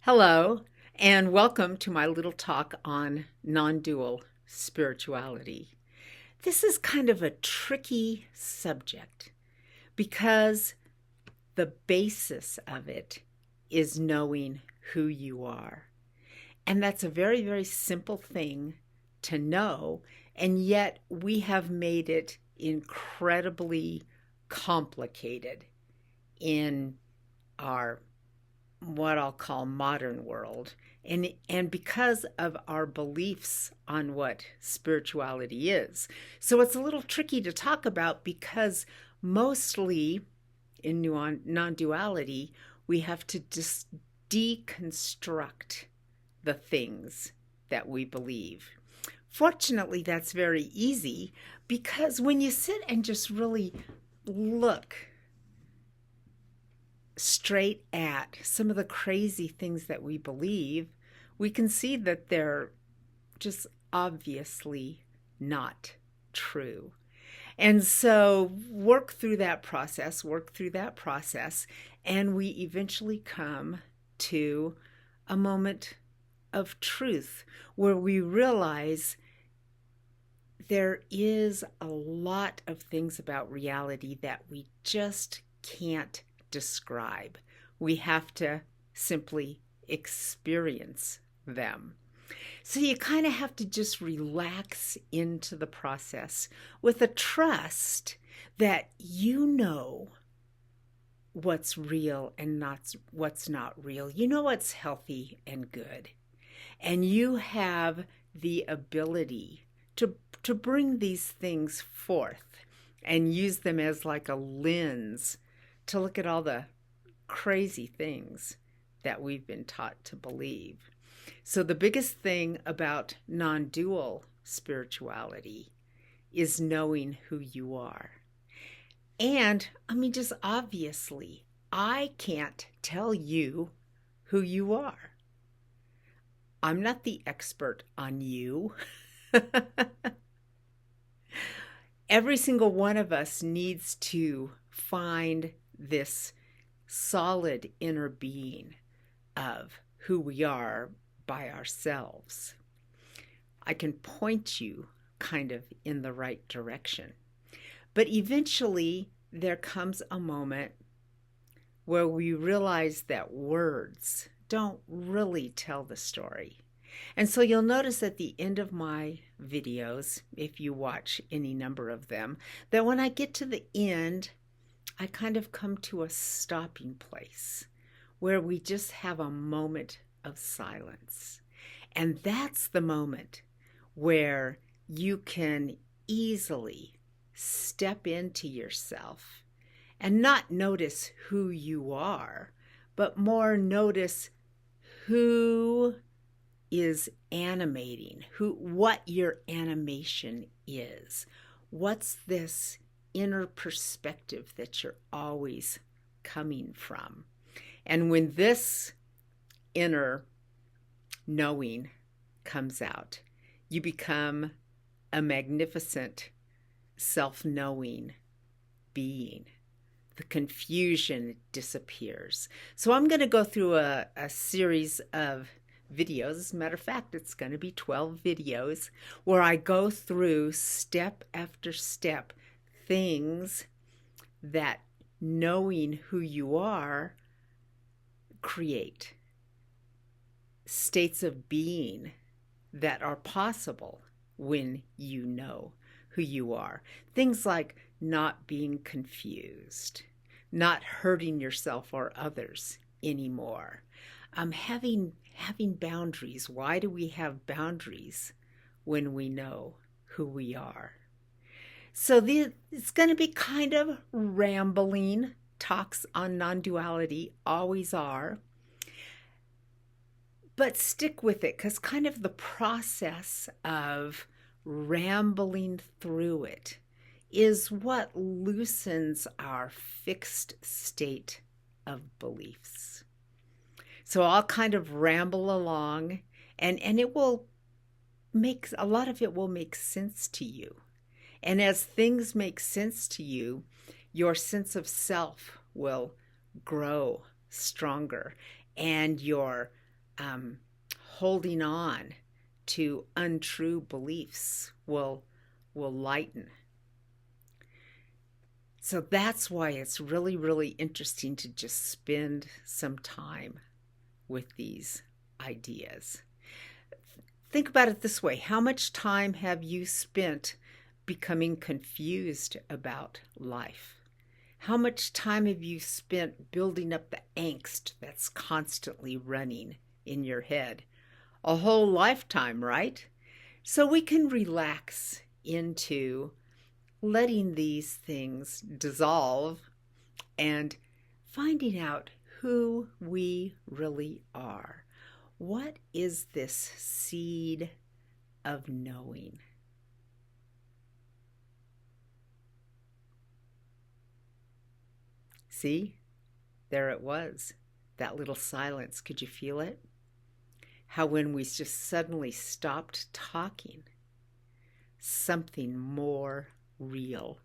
Hello, and welcome to my little talk on non-dual spirituality. This is kind of a tricky subject because the basis of it is knowing who you are. And that's a very, very simple thing to know, and yet we have made it incredibly complicated in our what I'll call modern world. And because of our beliefs on what spirituality is. So it's a little tricky to talk about because mostly in non-duality, we have to just deconstruct the things that we believe. Fortunately, that's very easy because when you sit and just really look straight at some of the crazy things that we believe, we can see that they're just obviously not true. And so work through that process, and we eventually come to a moment of truth where we realize there is a lot of things about reality that we just can't describe. We have to simply experience them. So you kind of have to just relax into the process with a trust that you know what's real and not what's not real. You know what's healthy and good. And you have the ability to bring these things forth and use them as like a lens to look at all the crazy things that we've been taught to believe. So the biggest thing about non-dual spirituality is knowing who you are. And just obviously, I can't tell you who you are. I'm not the expert on you. Every single one of us needs to find this solid inner being of who we are by ourselves. I can point you kind of in the right direction. But eventually there comes a moment where we realize that words don't really tell the story. And so you'll notice at the end of my videos, if you watch any number of them, that when I get to the end, I kind of come to a stopping place where we just have a moment of silence. And that's the moment where you can easily step into yourself and not notice who you are, but more notice who is animating, what your animation is. What's this inner perspective that you're always coming from? And when this inner knowing comes out, you become a magnificent self-knowing being. The confusion disappears. So I'm going to go through a series of videos. As a matter of fact, it's going to be 12 videos where I go through step after step things that knowing who you are create, states of being that are possible when you know who you are. Things like not being confused, not hurting yourself or others anymore, having boundaries. Why do we have boundaries when we know who we are? So it's going to be kind of rambling. Talks on non-duality always are. But stick with it, because kind of the process of rambling through it is what loosens our fixed state of beliefs. So I'll kind of ramble along, and it will make, a lot of it will make sense to you. And as things make sense to you, your sense of self will grow stronger, and your um, holding on to untrue beliefs will lighten. So that's why it's really, really interesting to just spend some time with these ideas. Think about it this way. How much time have you spent becoming confused about life? How much time have you spent building up the angst that's constantly running in your head? A whole lifetime, right? So we can relax into letting these things dissolve and finding out who we really are. What is this seed of knowing? See, there it was, that little silence. Could you feel it? How when we just suddenly stopped talking, something more real